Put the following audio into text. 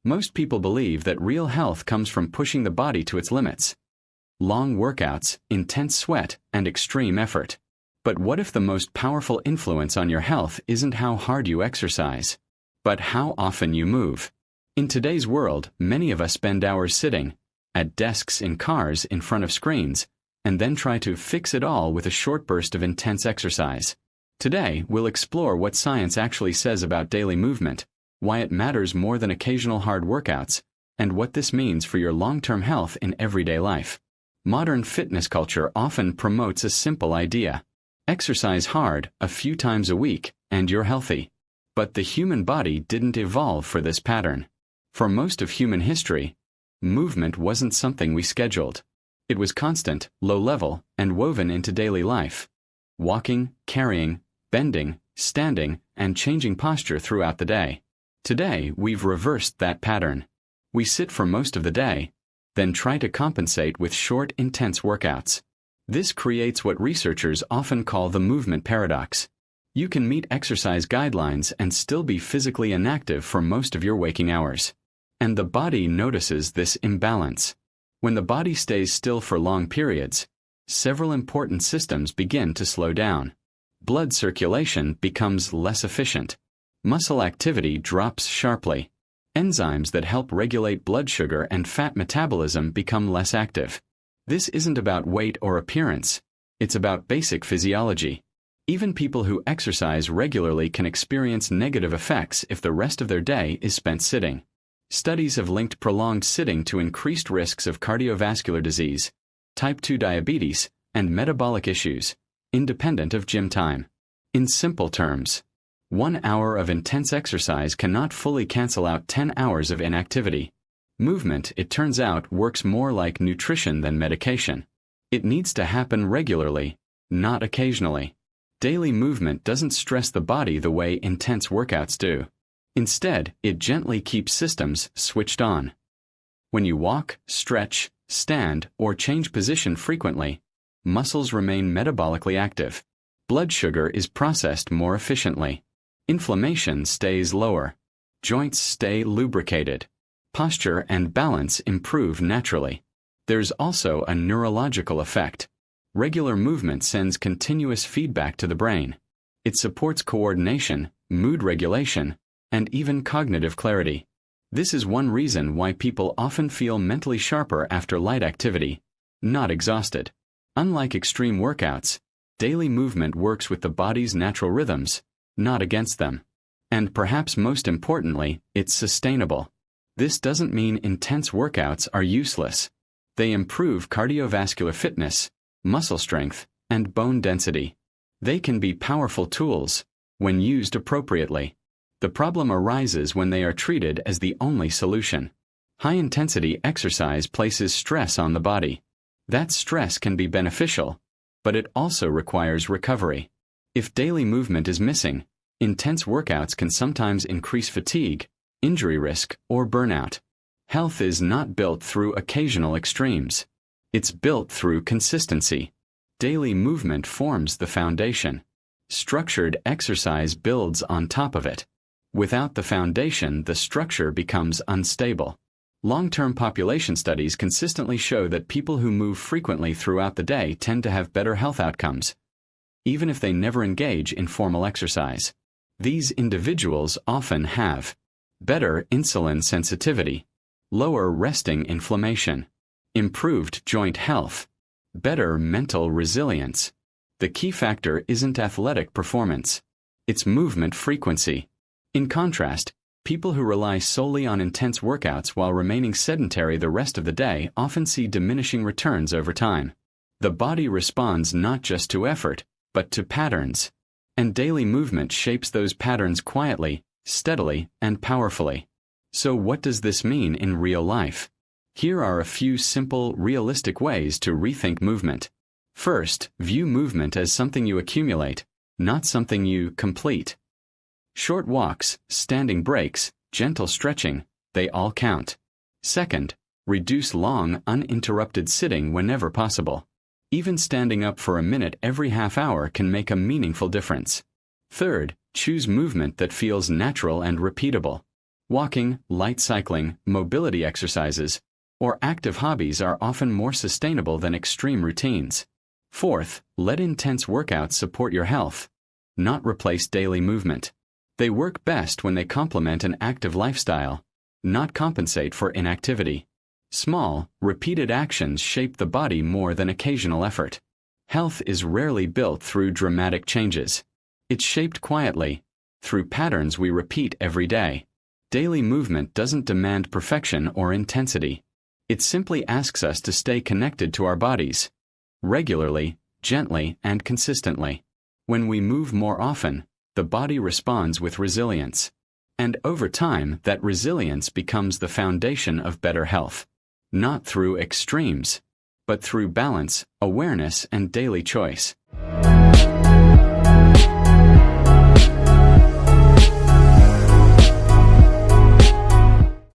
Most people believe that real health comes from pushing the body to its limits. Long workouts, intense sweat, and extreme effort. But what if the most powerful influence on your health isn't how hard you exercise, but how often you move? In today's world, many of us spend hours sitting, at desks in cars in front of screens, and then try to fix it all with a short burst of intense exercise. Today, we'll explore what science actually says about daily movement, why it matters more than occasional hard workouts, and what this means for your long-term health in everyday life. Modern fitness culture often promotes a simple idea. Exercise hard, a few times a week, and you're healthy. But the human body didn't evolve for this pattern. For most of human history, movement wasn't something we scheduled. It was constant, low-level, and woven into daily life. Walking, carrying, bending, standing, and changing posture throughout the day. Today, we've reversed that pattern. We sit for most of the day, then try to compensate with short, intense workouts. This creates what researchers often call the movement paradox. You can meet exercise guidelines and still be physically inactive for most of your waking hours. And the body notices this imbalance. When the body stays still for long periods, several important systems begin to slow down. Blood circulation becomes less efficient. Muscle activity drops sharply. Enzymes that help regulate blood sugar and fat metabolism become less active. This isn't about weight or appearance. It's about basic physiology. Even people who exercise regularly can experience negative effects if the rest of their day is spent sitting. Studies have linked prolonged sitting to increased risks of cardiovascular disease, type 2 diabetes, and metabolic issues, independent of gym time. In simple terms, 1 hour of intense exercise cannot fully cancel out 10 hours of inactivity. Movement, it turns out, works more like nutrition than medication. It needs to happen regularly, not occasionally. Daily movement doesn't stress the body the way intense workouts do. Instead, it gently keeps systems switched on. When you walk, stretch, stand, or change position frequently, muscles remain metabolically active. Blood sugar is processed more efficiently. Inflammation stays lower. Joints stay lubricated. Posture and balance improve naturally. There's also a neurological effect. Regular movement sends continuous feedback to the brain. It supports coordination, mood regulation, and even cognitive clarity. This is one reason why people often feel mentally sharper after light activity, not exhausted. Unlike extreme workouts, daily movement works with the body's natural rhythms, not against them. And perhaps most importantly, it's sustainable. This doesn't mean intense workouts are useless. They improve cardiovascular fitness, muscle strength, and bone density. They can be powerful tools when used appropriately. The problem arises when they are treated as the only solution. High-intensity exercise places stress on the body. That stress can be beneficial, but it also requires recovery. If daily movement is missing, intense workouts can sometimes increase fatigue, injury risk, or burnout. Health is not built through occasional extremes. It's built through consistency. Daily movement forms the foundation. Structured exercise builds on top of it. Without the foundation, the structure becomes unstable. Long-term population studies consistently show that people who move frequently throughout the day tend to have better health outcomes, even if they never engage in formal exercise. These individuals often have better insulin sensitivity, lower resting inflammation, improved joint health, better mental resilience. The key factor isn't athletic performance, it's movement frequency. In contrast, people who rely solely on intense workouts while remaining sedentary the rest of the day often see diminishing returns over time. The body responds not just to effort, but to patterns. And daily movement shapes those patterns quietly, steadily, and powerfully. So what does this mean in real life? Here are a few simple, realistic ways to rethink movement. First, view movement as something you accumulate, not something you complete. Short walks, standing breaks, gentle stretching, they all count. Second, reduce long, uninterrupted sitting whenever possible. Even standing up for a minute every half hour can make a meaningful difference. Third, choose movement that feels natural and repeatable. Walking, light cycling, mobility exercises, or active hobbies are often more sustainable than extreme routines. Fourth, let intense workouts support your health, not replace daily movement. They work best when they complement an active lifestyle, not compensate for inactivity. Small, repeated actions shape the body more than occasional effort. Health is rarely built through dramatic changes. It's shaped quietly, through patterns we repeat every day. Daily movement doesn't demand perfection or intensity. It simply asks us to stay connected to our bodies, regularly, gently, and consistently. When we move more often, the body responds with resilience. And over time, that resilience becomes the foundation of better health. Not through extremes, but through balance, awareness, and daily choice.